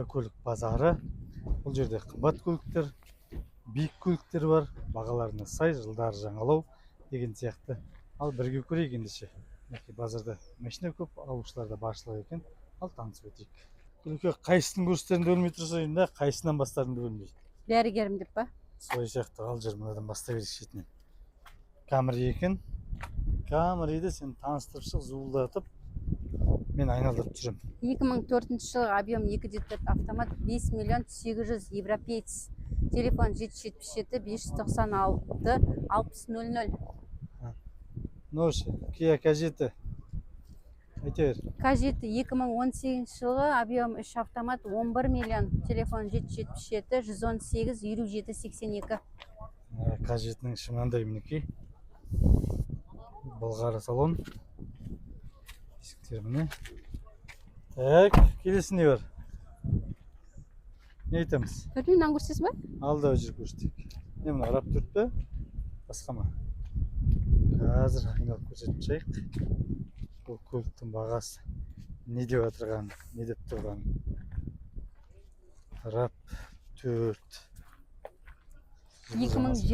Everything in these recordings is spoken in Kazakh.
автокөлік базары. Бұл жерде қымбат көліктер, биік көліктер бар, бағаларына сай, жылдары жаңалау деген сияқты. Ал бірге көрейік ендеше. Базарда машина көп, алушылар да баршылық екен. Ал танысып өтейік. Күлке қайсысын көрсеттеріңді өлмей тұрса енді, қайсынан бастарыңды өлмей? Дәрігерім деп па? Солай сияқты, ал жүр мынадан баста берейік шетінен. Камри екен. Камриді сен таныстырып шық, зуылдатып, мен айналдырып жүрем. 2004 жылғы объем 2.4 автомат 5 миллион 800 европеец. Телефон 777 596 6000. Ношы, Kia K7. Айтер. K7 2018 жылғы объем 3 автомат 11 миллион. Телефон 777 118 27 82. K7-нің шымандай мінекей. Болғары салон. Есіктер міне. Так, келесі не бар? Не айтамыз? Көрдіңнен көрсесіз бе? Алда жүр көрсетейік. Не мұна, рап төрт пе? Басқа ма? Қазір айналып көрсетіп шайық. Бұл көліктің бағасы не деп отырған, не деп тұрған? Рап төрт. 2020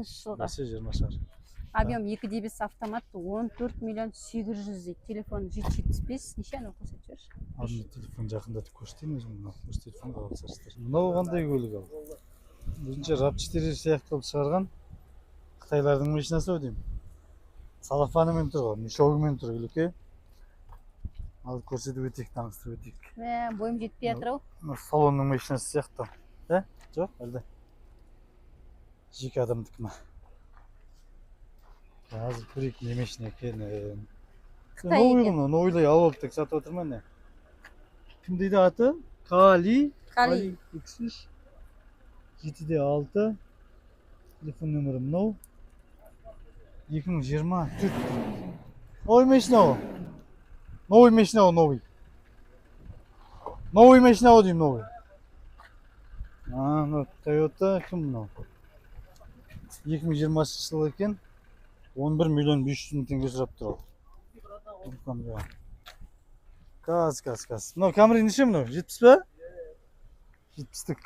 жылғы. Басы 20 шар. Объем 2.5 автомат 14 миллион 800 дейді. Телефон 775. Неше анау көрсетіп жіберші? Алдын телефон жақындатып көрсетейін өзім. Өз телефонға алсаштыр. Мынау қандай көлік ал? Өзінше рап 4 сияқты қылып шығарған. Қытайлардың машинасы ау деймін. Салафанымен тұр ғой, мешогымен тұр Күлке. Ал көрсетіп өтейік, таныстырып өтейік. Бойым жетпей жатыр ау. Салонның машинасы сияқты. Жоқ, әлде. Жеке адамдікі ма? Қазір көрейік не машина екенін. Қытай екен. Нойлай алып тек сатып отырма не? Кім дейді аты? Кали X3 7D6. Телефон нөмірі мынау. 2024. Новый машина о. Новый машина о, новый. Новый машина о деймін, новый. Ну, Toyota кім мынау? 2020 жыл екен. 11 миллион 500 мың теңге сұрап тұр ол. Каз. Мынау Камри неше мынау? 70 пе? 70-тік.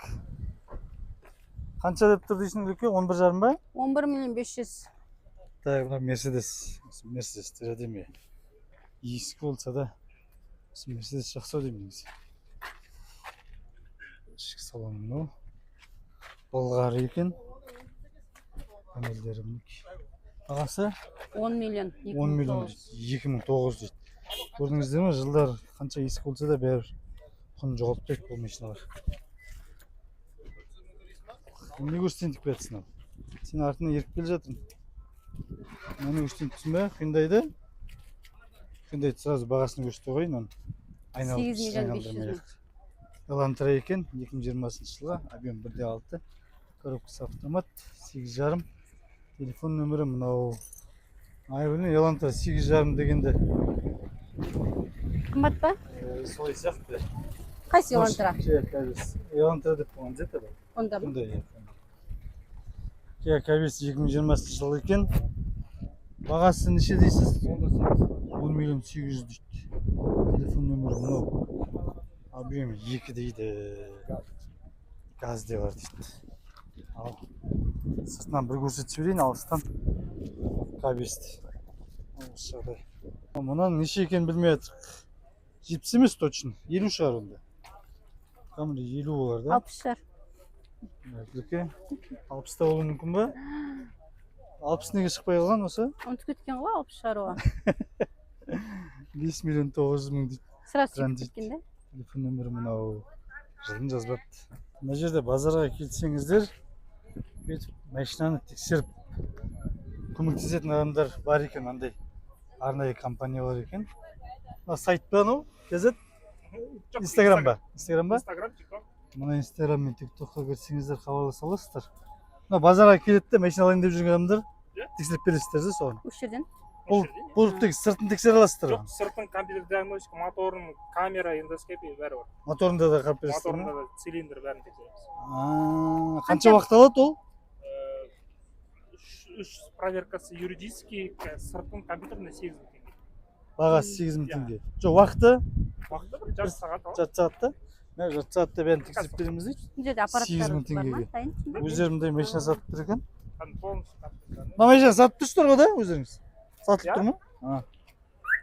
Қанша деп тұр дейсің Күлке? 11,5 ба? 11 миллион 500. Так, мына Мерседес. Мерседестер әдемі. Ескі болса да, Мерседес жақсы деймін негізі. Ішкі салоны мынау. Болғары екен. Панельдері мінекей. Бағасы? 10 миллион 10 миллион 2009 дейді. Көрдіңіздер ме? Жылдар қанша ескі болса да бәрі құнын жоғалтпайды бұл машиналар. Не көрсетейін деп кетсін ал? Сен артынан еріп келе жатырмын. Мені көрсетейін түсін бе? Hyundai'ды сразу бағасını көрсете қойын. 8 миллион 500 мың. Elantra екен, 2020 жылға, объем 1.6, коробкасы автомат, 8,5. Телефон нөмірі мынау. Айбілін Elantra 8,5 дегенде. Қымбат па? Солай сияқты. Қайсы Elantra? Elantra деп болған жет еді. Онда ма? Kia K7 2020 жыл екен. Бағасы неше дейсіз? 10 миллион 800 дейді. Телефон нөмірі мынау. Объем 2 дейді. Газ де бар дейді. Ал сыртынан бір көрсетіп жіберейін, алыстан K7. Осы жағдай. Мұнан неше екен білмей жатырық. 70 емес точно. 50 шығар онда. Камри 50 болар да? 60 шығар. Күлке 60-та болуы мүмкін ба? 60 неге шықпай қалған осы? Ұмытып кеткен ғой 60 шығаруға. 5 миллион 900 мың дейді. Сразу шығып кеткен де. Телефон нөмірі мынау. Жылын жазбапты. Мына жерде базарға келсеңіздер, машинаны тексеріп көмектесетін адамдар бар екен, андай арнайы компания бар екен. Сайт па анау? Газет? Инстаграм ба? Инстаграм, TikTok. Мына Инстаграм мен TikTokқа кірсеңіздер хабарласа аласыздар. Базарға келеді, машина алайын деп жүрген адамдар тексеріп бересіздер де соған. Осы жерден? Бұл тек сыртын тексере аласыздар. Жоқ, сыртын компьютер диагностика, моторын, камера, эндоскопия бәрі бар. Моторында да қарап бересіздер ме? Моторында да цилиндр бәрін тексереміз. Қанша уақыт алады ол? 3 проверкасы юридический, сыртын компьютеріне 8 мың теңге. Бағасы 8 мың теңге. Жоқ, уақыты? Уақыты бір жарты сағат алады. Жарты сағатта? мына жатсаатта бәрін тексеріп береміз дейчи. бұл жерде 8 мың аппараттарымыз бар ма теңгеге. дайын Өздерімдей машина сатып тұр екен. полностью капитан. Мына машина сатып тұрсыздар ғой да өздеріңіз? Сатылып Иә. тұр ма?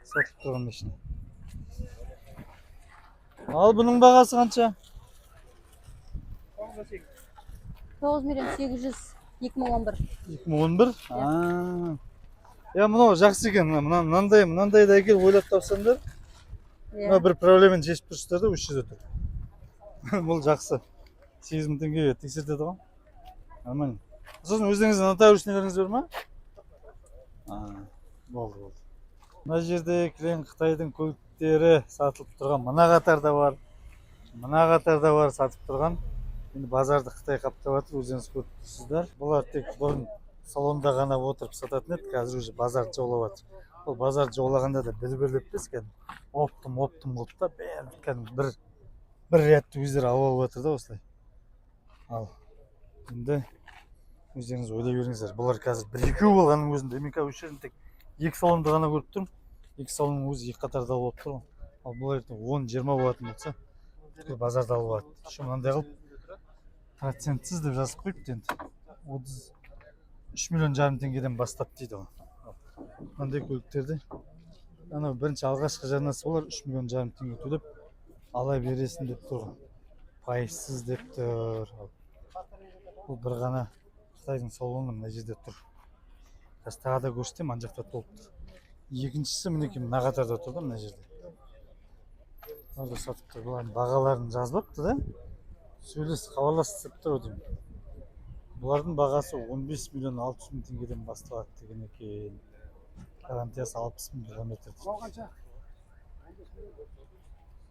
Сатылып тұрған машина. Ал бұның бағасы қанша? 9 9 миллион 800 2011 2011? Я мынау жақсы екен. Мынандай да егер ойлап тапсаңдар, мына бір проблеманы шешіп тұрсыздар да осы жерде тұр. Бұл жақсы. 8 мың теңгеге тексертеді ғой. Нормально. Сосын өздеріңіздің нотариуснелеріңіз бар ма? Болды. Мына жерде кілең Қытайдың көліктері сатылып тұрған. Мына қатарда бар сатып тұрған. Енді базарды Қытай қаптап жатыр, өздеріңіз көріп тұрсыздар. Бұлар тек бұрын салонда ғана отырып сататын еді, қазір уже базарды жаулап жатыр. Бұл базарды жаулағанда да бір-бірлеп емес, кәдімгі оптым қылып та бәрін кәдімгі бір рядты өздері алып жатыр да осылай. Ал енді өздеріңіз ойлай беріңіздер. Бұлар қазір бір-екеу болғанның өзінде мен осы жерін тек екі салонда ғана көріп тұрмын. Екі салонның өзі екі қатарда алып тұр. Ал бұл ертең 10-20 болатын болса, бұл базарда алып алады. Şu мынандай қылып процентсіз деп жазып қойыпты енді. 3 миллион жарым теңгеден бастап дейді ғой. Мынандай көліктерді анау бірінші алғашқы жарнасы олар 3 миллион жарым теңге төлеп ала бересің деп тұр ғой. Пайызсыз деп тұр. Бұл бір ғана Қытайдың салоны мына жерде тұр. Қазір тағы да көрсетем, ана жақта толып тұр. Екіншісі мінекей мына қатарда тұр да мына жерде. Олар сатып тұр. Бұлардың бағаларын жазбапты да. Сөйлесіп хабарласып тұр деймін. Бұлардың бағасы 15 миллион 600 мың теңгеден басталады деген екен. Гарантиясы 60 мың километр.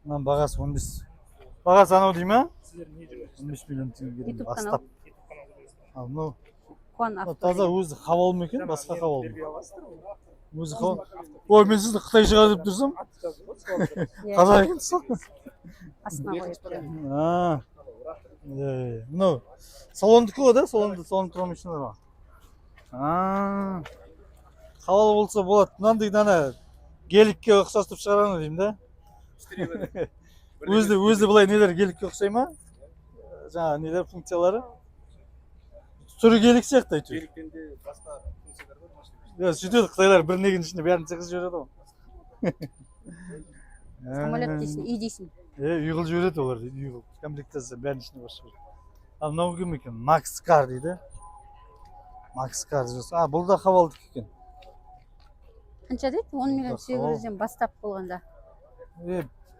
Мынаның бағасы 15. Бағасы анау дей ма? 15 миллион теңгеден бастап. Ал мынау таза өзі хавал ма екен, басқа хавал ма? Өзі хавал. Ой, мен сізді Қытай шығар деп тұрсам. Қазақ екенсіз ғой. астына қойып тұр. Мынау салондікі ғой да? Салонда тұрған машиналар ма? Хавал болса болады. Мынандай дана геликке ұқсастып шығараны деймін да. Өзі былай нелер геликке ұқсай ма? Жаңа нелер функциялары? Түрі гелик сияқты әйтеуір. Геликтен де басқа функциялар бар машина. Сөйтеді Қытайлар бір негінің ішінде бәрін сығыз жібереді ғой. Самолет дейсің, үй дейсің. Үй қылып жібереді олар дейді, үй қылып. Комплектация бәрін ішіне қосып жібереді. Ал мынау кім екен? Макс Кар дейді. Макс Кар жүрсі. Бұл да хавалдық екен. Қанша дейді? 10 миллион 800-ден бастап болғанда.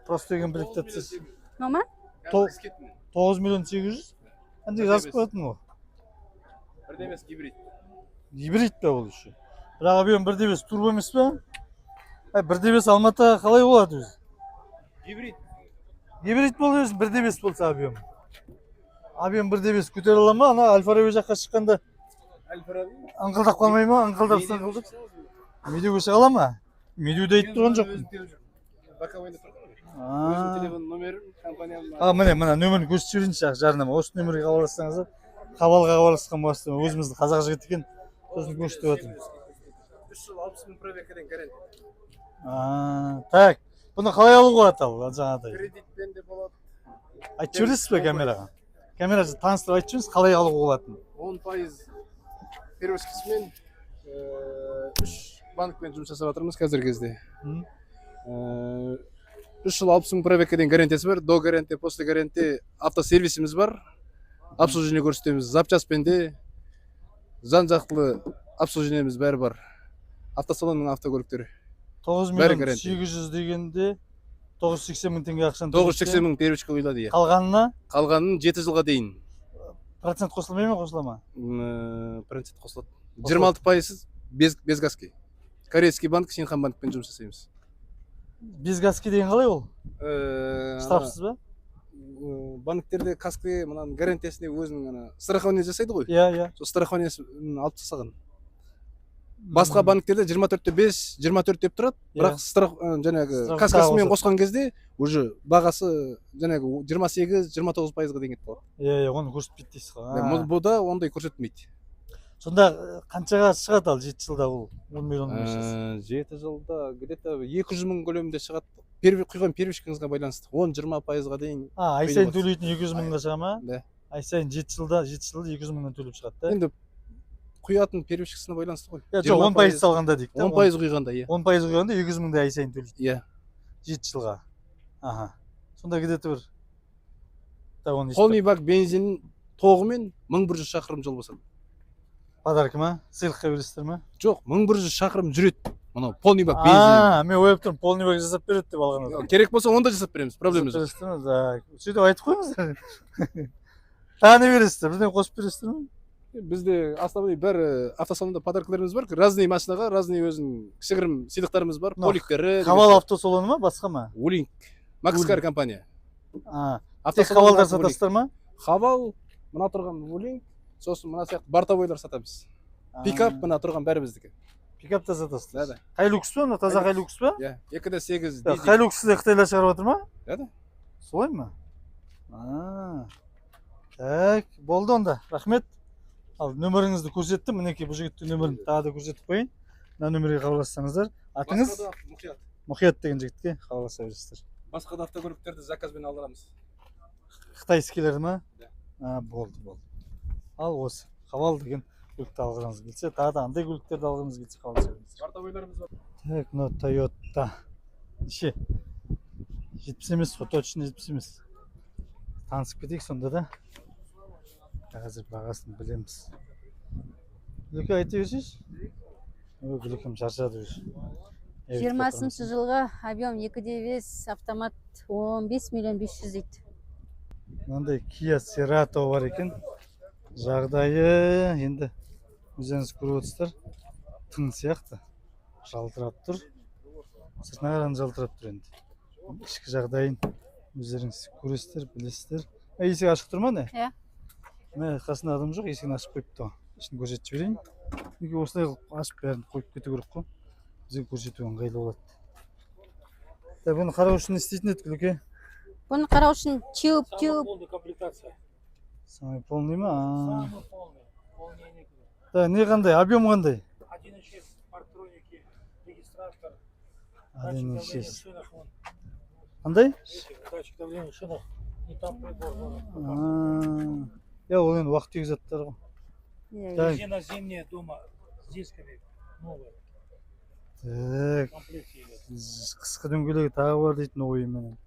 Просто комплектациясы. Нома? 9 миллион 800. Қандай жазып қоятын ғой? Бірде емес гибрид. Гибрид па ол еще? Бірақ объем бірде емес турбо емес па? Бірде емес Алматыға қалай болады өзі? Гибрид. Гибрид болды өзі бірде емес болса объем. Объем бірде емес көтере ала ма? Ана Аль-Фараби жаққа шыққанда аңқылдап қалмай ма? Аңқылдап. Медеуге шыға ала ма? Медеуде айтып тұрған жоқпын. Боковойда тұрған ғой. Өзім телефон номерім, компаниямның. Міне нөмірін көрсетіп жіберейінші жарнама. Осы нөмірге хабарлассаңыз, хабалға хабарласқан боласыз. Өзіміздің қазақ жігіт екен. Сосын көрсетіп жатырмын. 3 жыл 60 мың пробегден гарантия. Так, бұны қалай алуға болады ал жаңағыдай? Кредитпен де болады. Айтып жібересіз бе камераға? Камераға таныстырып айтып жіберіңіз, қалай алуға болатынын. 10% перевозкасымен 3 банкпен жұмыс жасап жатырмыз қазіргі кезде. 3 жыл 60 мың пробегден гарантиясы бар. До гарантия, после гарантия автосервисіміз бар. Обслуживание көрсетеміз. Запчаспен де жан-жақтылы обслуживаниеміз бәрі бар. Автосалонның автокөліктері. 9 миллион 800 дегенде 980 мың теңге ақшаны 980 мың первичка қойылады. Қалғанын 7 жылға дейін. Процент қосылмай ма, қосыла ма? Процент қосылады. 26% без газки. Корейский банк, Синхан банкпен жұмыс жасаймыз. Без газки деген қалай ол? Штрафсыз ба? Банктерде каски мынаның гарантиясына өзінің страхование жасайды ғой. Иә. Сол страхованиясын алып тастаған. Басқа банктерде 24/5, 24 деп тұрады. Бірақ жаңағы каскасымен қосқан кезде уже бағасы жаңағы 28-29%-ға дейін кетіп қалады. Иә, оны көрсетпейді дейсіз ғой. Бұда ондай көрсетмейді. Сонда қаншаға шығады ал 7 жылда ол 10 миллион емес? 7 жылда где-то 200 мың көлемінде шығады. құйған первишкаңызға байланысты 10-20%-ға дейін. Ай сайын төлейтін 200 мыңға шыға ма? Да. Ай сайын 7 жылда 200 мыңнан төлеп шығады да. Енді құятын первишкасына байланысты ғой. Жоқ, 10% салғанда дейік та. 10% құйғанда, иә. 10% құйғанда 200 мыңдай ай сайын төлейді. Иә. 7 жылға. Аха. Сонда где-то бір. Да, оны Полный бак бензин тоғымен 1100 шақырым жол басады. подарок ма? Сыйлыққа бересіздер ма? Жоқ, 1100 шақырым жүреді. Мынау полный бак бензин. Мен ойлап тұрмын, полный бак жасап береді деп алған. Керек болса онда жасап береміз, проблема жоқ. Сөйтіп айтып қойыңыздар. Тағы не бересіздер? Бірден қосып бересіздер ме? Бізде основной бәрі автосалонда подаркаларымыз бар. Разный машинаға, разный өзінің кішігірім сыйлықтарымыз бар. Поликтері. Хавал автосалоны ма, басқа ма? Улинг. Макскар компания. Тек хавалдар сатасыздар ма? Хавал, мына тұрған Улинг, сосын мына сияқты бортовойлар сатамыз. Пикап мына тұрған бәрі біздікі. Пикапта сатасыздар. Да. Хайлукс па? Таза Хайлукс па? Иә, 2.8 Хайлуксты да Қытайлар шығарып жатыр ма? Да. Солай ма? Так, болды онда. Рахмет. Ал нөміріңізді көрсеттім. Мінекей бұл жігіттің нөмірін тағы да көрсетіп қойын. Мына нөмірге хабарлассаңыздар. Атыңыз? Мұқият деген жігітке хабарласа бересіздер. Басқа да автокөліктерді заказбен алдырамыз. Қытайскилер ма? Да. Болды. Ал осы хавал деген көлікті алғыңыз келсе, тағы да андай көліктерді алғыңыз келсе хабарласа беріңіздер. Бортовойларымыз бар. Так, мына Toyota. Неше? 70 емес, точно 70 емес. Танысып кетейік сонда да. Қазір бағасын білеміз. Гүлке айта берсейші? Гүлкем шаршады уже. 20 жылға объем 2.5 автомат 15 миллион 500 дейді. Мынандай Kia Cerato бар екен. Жағдайы енді өздеріңіз көріп отырсыздар. Тың сияқты. Жалтырап тұр. Сыртына қарағанда жалтырап тұр енді. Ішкі жағдайын өздеріңіз көресіздер, білесіздер. Есік ашық тұр ма не? Иә. Міне қасында адам жоқ, есігін ашып қойыпты. Ішін көрсетіп жіберейін. Неге осылай ашып бәрін қойып кету керек қой. Бізге көрсету ыңғайлы болады. Бұны қарау үшін не істейтін еді, Гүлке? Бұны қарау үшін теуіп. Полная комплектация. Самый полный ма? Самый полный. Полнее некуда. Да, не қандай, объем қандай? 1.6 парктроники, регистратор. 1.6. Вон. Қандай? Датчик давления в шинах. И там прибор. Ол енді уақыт тегі заттар ғой. Резина зимняя дома с дисками новая. Так, Комплекте идет. қысқы дөңгелегі тағы бар дейтін ойыменен.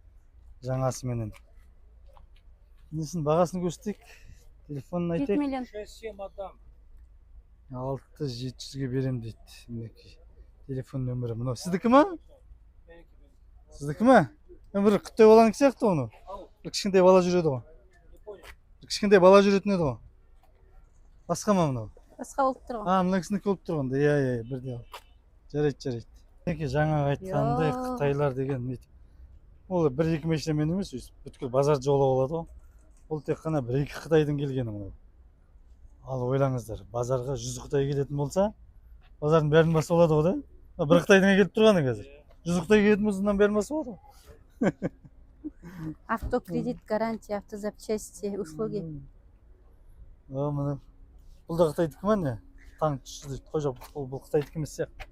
Жаңасыменен. Несін бағасын көрсетейік. Телефонын 7 айтайық. миллион. 6-7 отдам. 6700-ге берем дейді. Мінекей. Телефон нөмірі. Мынау сіздікі ма? Сіздікі ма? Бір Қытай баланікі сияқты оны. Бір кішкентай бала жүреді ғой. Бір кішкентай бала жүретін еді ғой. Басқа ма мынау? Басқа болып тұр ғой. Мына кісінікі болып тұр ғой. Иә, бірде ал. Жарайды. Мінекей жаңа айтқандай Қытайлар деген нетіп. Ол 1-2 машинамен емес, бүткіл базар жолы болады ғой. Ол тек қана 1-2 Қытайдың келгені мынау. Ал ойлаңыздар, базарға 100 Қытай келетін болса, базардың бәрін басып алады ғой да? Бір Қытайдың келіп тұрғаны қазір. 100 Қытай келетін болса, онdan бәрін басып алады ғой. Автокредит, гарантия, автозапчасти, услуги. Міне. Бұл да Қытайдікі ма не? Таң түсі дейді. Қой жоқ, бұл Қытайдікі емес сияқты.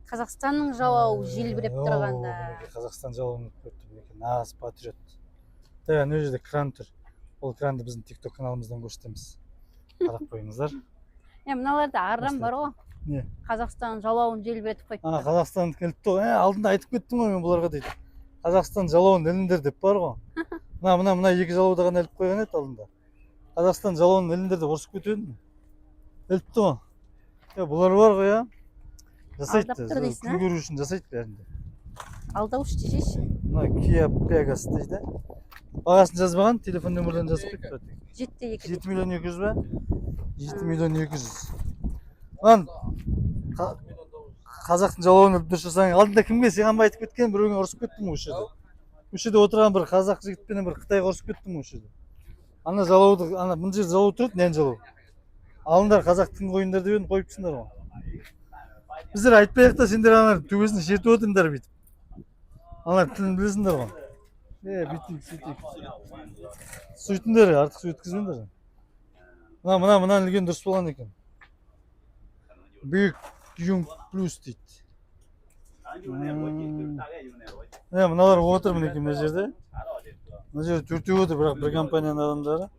Қазақстанның жалауы желбіреп тұрғанда. Қазақстан жалауын қойыпты. Нағыз патриот. Да, ана жерде кран тұр. Ол кранды біздің TikTok каналымыздан көрсетеміз. Қарап қойыңыздар. Мыналарда арам бар ғой. Не? Қазақстан жалауын желбіретіп қойыпты. Қазақстан келіпті ғой. Алдында айтып кеттім ғой мен бұларға дейді. Қазақстан жалауын іліңдер деп бар ғой. Мына екі жалауды ғана іліп қойған еді алдында. Қазақстан жалауын іліңдер деп ұрысып кетеді. Іліпті ғой. Бұлар бар ғой, я. Жасайды. Күн көру үшін жасайды бәрінде. Алдауыш десейші. Мына Kia Pegas дейді. Бағасын жазбаған, телефон нөмірден жазып қойып. 7 миллион 200 ба? 7 миллион 200. Lan қазақтың жалауын іліп тұрсаң, алдында кімге саған ба айтып кеткен, біреуге ұрысып кеттім осы жерде. Осы жерде отырған бір қазақ жігітпен бір Қытайға ұрысып кеттім осы жерде. Ана жалауды, мына жерде жалау тұрады, нен жалау. Алыңдар қазақтың қойындар деп қойып тұрсыңдар ғой. Біздер айтпайық та сендер аналар төбесін шертіп отырыңдар бүйтіп. Аналар тілін білесіңдер ғой. Бүйтейік. Сөйтіңдер, артық су өткізбеңдер. Мына ілген дұрыс болған екен. Big Young Plus дейді. Мыналар отыр мінекей мына жерде. Мына жерде төртеу отыр, бірақ бір компанияның адамдары.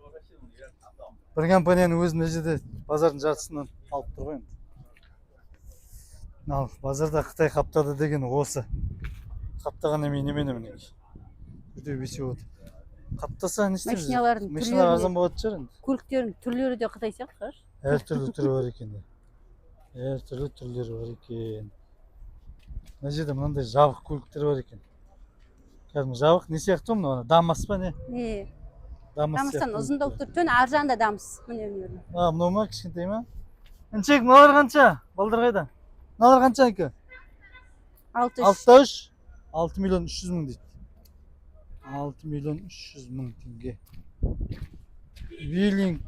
Бір компанияның өзі мына жерде базардың жартысынан алып тұр ғой енді. Ал базарда Қытай қаптады деген осы. Қаптаған емей немене мінекей. Төртеу бесеу отыр. Қаптаса не істейміз? Машиналардың Машиналар түрлері арзан болатын шығар енді. Көліктердің түрлері де Қытай сияқты шығар. Әртүрлі түрі бар екен. Әртүрлі түрлері бар екен. Мына жерде мынандай жабық көліктер бар екен. Кәдімгі жабық не сияқты ғой мынау? Дамас па не? Дамыстан ұзындау тұр. Төн ар жағында дамыс. Міне. Мынау ма кішкентай ма? Інчек, мыналар қанша? Балдар қайда? Мыналар қанша әке? 63. 6 миллион 300 мың дейді. 6 миллион 300 мың теңге. Виллинг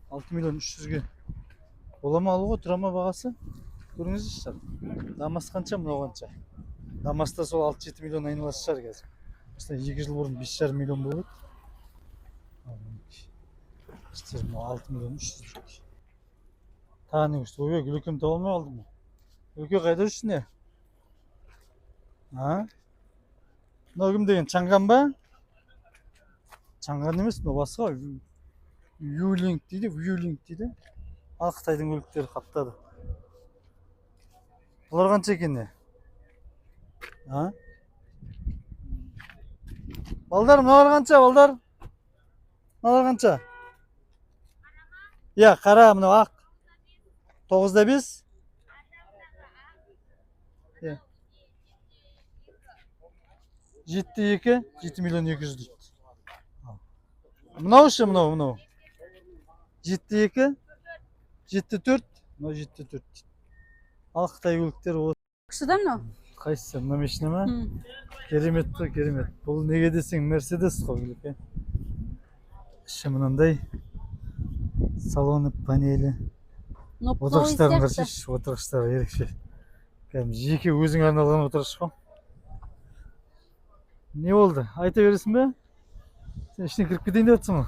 6 миллион 300-ге. Бола ма алуға, тұра ма бағасы? Көріңіз шығар. Дамас қанша, мынау қанша? Дамаста сол 6-7 миллион айналасы шығар қазір. Осыдан 2 жыл бұрын 5,5 миллион болды. 6 миллион 300. Тағы не өшті? Ойбай, Гүлекем таба алмай қалдым ба? Гүлеке қайда жүрсің не? Мынау кім деген? Чаңған ба? Чаңған емес, мынау басқа. Вьюлинг дейді. Ал Қытайдың көліктері қаптады. Бұлар қанша екен не? Балдар, мыналар қанша, балдар? Мыналар қанша? Иә, қара, мынау ақ. 9-да 5? 7-2, 7 миллион 200 дейді. Мынау ше, мынау. 7-2, 7-4, мынау 7-4 дейді. Ал Қытай көліктері осы. Қысыда мынау? Қайсысы, мына машина ма? Керемет қой, керемет. Бұл неге десең Мерседес қой, Гүлеке. Іші мынандай. Салоны, панелі. Отырғыштарын қаршаш, отырғыштары ерекше. Жеке өзің арналған отырғыш қой. Не болды? Айта бересің бе? Сен ішіне кіріп кетейін деп жатсың ғой.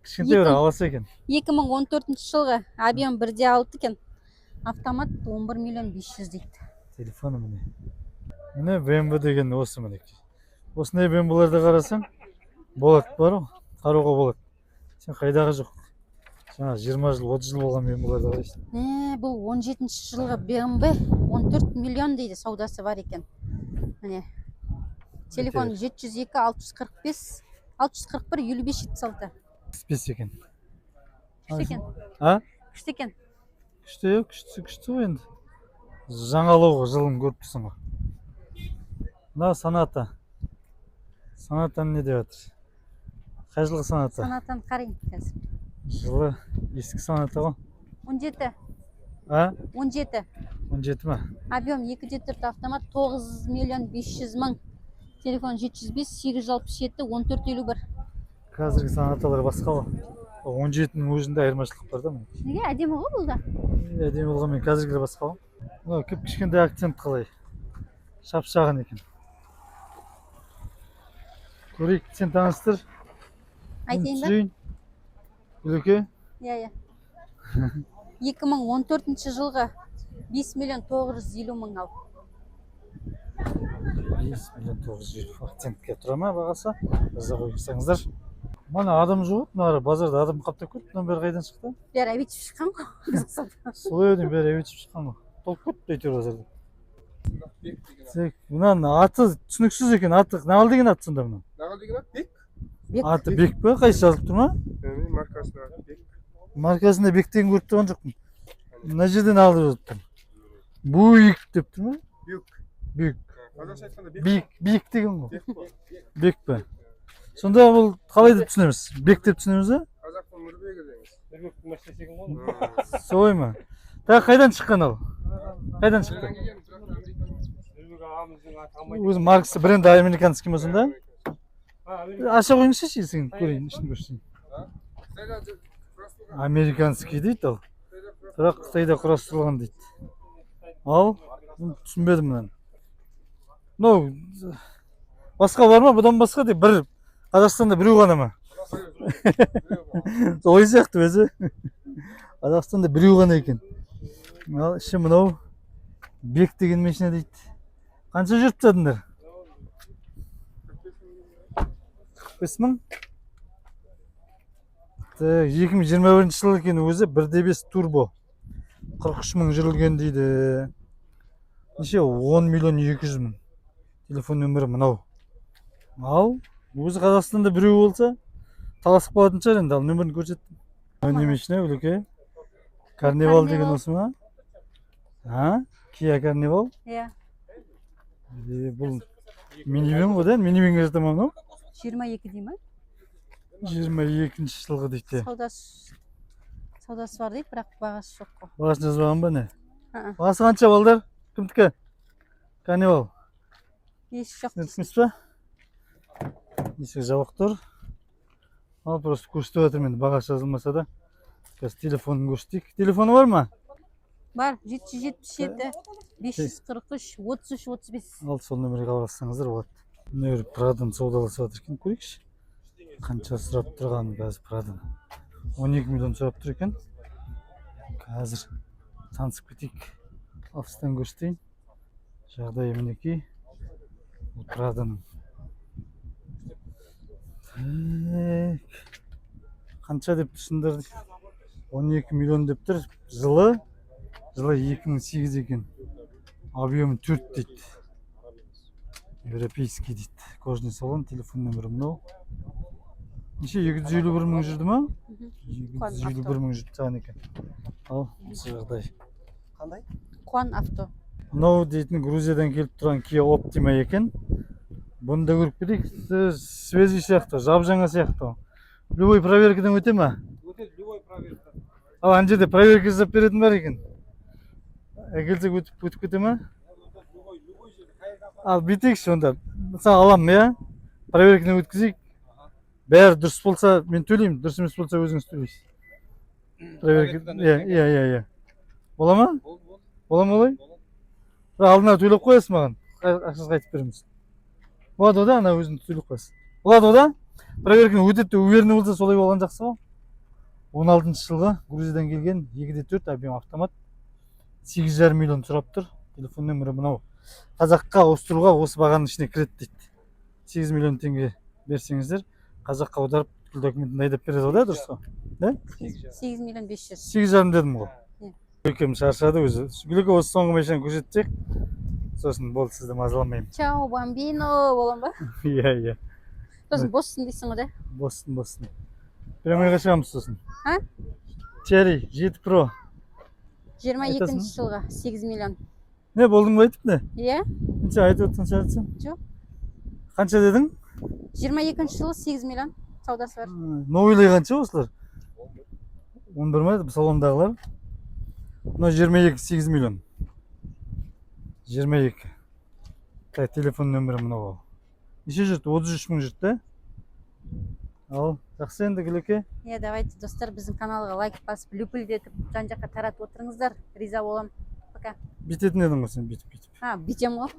Кішкентай бір аласы екен. 2014 жылғы объем 1,6 екен. Автомат 11 миллион 500 дейді. Телефоны міне. Міне BMW деген осы мінекей. Осындай BMW-ларды қарасаң, болады бар ғой, қаруға болады. Сен қайдағы жоқ. Жаңа 20 жыл, 30 жыл болған BMW-ларды қарайсың. Бұл 17 жылғы BMW 14 миллион дейді, саудасы бар екен. Міне. Телефон 702 645 641 55 76. Спес екен. Күшті екен. Күшті екен. Күшті ғой енді. Жаңалауға жылын көріп тұрсың ғой. Мына Саната. Санатаны не деп жатыр? Қай жылғы Саната? Санатаны қарайын қазір. Жылы ескі Саната ғой. 17. 17. 17 ма? Объем 2.4 автомат 9 миллион 500 мың. Телефон 705 867 1451. Қазіргі Санаталар басқа ғой. 17-нің өзінде айырмашылық бар да. Неге әдемі ғой бұл да? Әдемі болғанмен қазіргілер басқа ғой. Мынау кішкентай акцент қалай? Шапшағын екен. Көрейік, сен таныстыр. Айтайын ба? Гүлеке? Иә. 2014 жылғы 5 миллион 950 мың ал. 5 миллион 950 акцентке тұра ма бағасы? Жаза қойсаңыздар. Мана адам жоқ, мына базарда адам қаптап кетті. Мына бәрі қайдан шықты? Бәрі әбетіп шыққан ғой. Солай өден бәрі әбетіп шыққан ғой. Толып кетті әйтеуір базарда. Мынаның аты түсініксіз екен. Аты Нағыл деген аты сонда мына. Нағыл деген аты Бек. Аты Бек пе? Қайсы жазылып тұр ма? Маркасында Бек. Маркасында Бек деген көріп тұрған жоқпын. Мына жерде Нағыл жазылып тұр. Буик деп тұр ма? Бек. Қазақша айтқанда Бек деген ғой. Бек пе? Сонда бұл қалай деп түсінеміз? Бек деп түсінеміз ба? қазақтың Нұрбегі деңіз. Нұрбектің машинасы екен ғой. Солай ма? Тағы қайдан шыққан ол? Қайдан шықты? Нұрбек ағамыздың аты алмайды. Өзі маркасы бренді американский ма сонда? Аша қойыңызшы сен көрейін, ішін көрсін. Американский дейді ол. Бірақ Қытайда құрастырылған дейді. Ал, түсінбедім мұнан. Мынау басқа бар ма? Бұдан басқа деп бір Қазақстанда біреу ғана ма? Ой сияқты өзі. Қазақстанда біреу ғана екен. Ал іші мынау Бек деген машина дейді. Қанша жүріп жатсыңдар? 45 мың? 2021 жыл екен өзі 1.5 турбо. 43 мың жүрілген дейді. Неше 10 миллион 200 мың. Телефон нөмірі мынау. Ал өзі Қазақстанда біреу болса таласып қалатын шығар енді. Ал нөмірін көрсеттім. Не машина өлеке? Карнивал деген осы ма? Kia Carnival? Иә. Бұл минивэн ғой да? Минивэнге жата ма мынау? 22 дей ма? 22 жылғы дейді. Саудасы бар дейді, бірақ бағасы жоқ қой. Бағасын жазбаған ба не? Ха. Бағасы қанша балдар? Кімдікі? Carnival. Еш жоқ. Түсінесіз ба? Есік жабық тұр. Ал просто көрсетіп жатырмын енді бағасы жазылмаса да. Қазір телефонын көрсетейік. Телефоны бар ма? Бар 777 543 33 35. Ал сол нөмірге хабарлассаңыздар болады. Мына Прадан саудаласып жатыр екен, көрейікші. Қанша сұрап тұрғанын қазір Прадан. 12 миллион сұрап тұр екен. Қазір танысып кетейік. Алыстан көрсетейін. Жағдайы мінекей. Бұл Праданың. Қанша деп тұрсыңдар? 12 миллион деп тұр. Жылы 2008 екен. Объемы 4 дейді. Европейский дейді. Кожный салон, телефон нөмірі мынау. Неше 251 мың жүрді ма? 251 мың жүрді таған екен. Ал, осы жағдай. Қандай? Куан авто. Мынау дейтін Грузиядан келіп тұрған Kia Optima екен. Бұны да көріп кетейік. Свежий сияқты, жап-жаңа сияқты. Любой проверкадан өте ма? Өтеді, любой проверка. Ал ана жерде проверка жасап беретін бар екен. Әкелсек өтіп кете ма? Ал бүйтейікші онда. Мысалы аламын, иә? Проверкадан өткізейік. Бәрі дұрыс болса мен төлеймін, дұрыс емес болса өзіңіз төлейсіз. Проверка, иә. Бола ма? Бола ма олай? Алдына төлеп қоясыз маған. Ақшасы қайтып береміз. Болады да, ана өзін төлеп қоясыз. Болады да? Проверканы өтеді, уверенный болса солай болған жақсы ғой. 16 жылғы Грузиядан келген 2.4 объем автомат. 8,5 миллион сұрап тұр. Телефон нөмірі мынау. Қазаққа ауыстыруға осы бағаның ішіне кіреді дейді. 8 миллион теңге берсеңіздер, қазаққа аударып документін айдап береді ғой да, дұрыс қой? Да? 8 миллион 500. 8,5 дедім ғой. Иә. Гүлекем шаршады өзі. Гүлеке осы соңғы машинаны көрсетсек, сосын болды, сізді мазаламаймын. Чао, бамбино болам ба? Иә. Сосын боссың дейсің ғой да? Боссың. Премьерға шығамыз сосын. А? Cherry 7 Pro. 22 жылға 8 миллион. Не, болдың ба айтып не? Иә? Қанша айтып отырсың шарtsың? Жоқ. Қанша дедің? 22 жылы 8 миллион саудасы бар. Новыйлай қанша осылар? 11 ма? Салондағылар. Мына 22 8 миллион. 22. Телефон нөмірі мынау. Неше жүрді? 33 мың жүрді, да? Ал, жақсы енді Гүлеке. Иә, давайте достар, біздің каналға лайк басып, люпілдетіп, жан жаққа таратып отырыңыздар. Риза болам. Пока. Бүйтетін едің ғой сен, бүйтіп. Бүйтем ғой.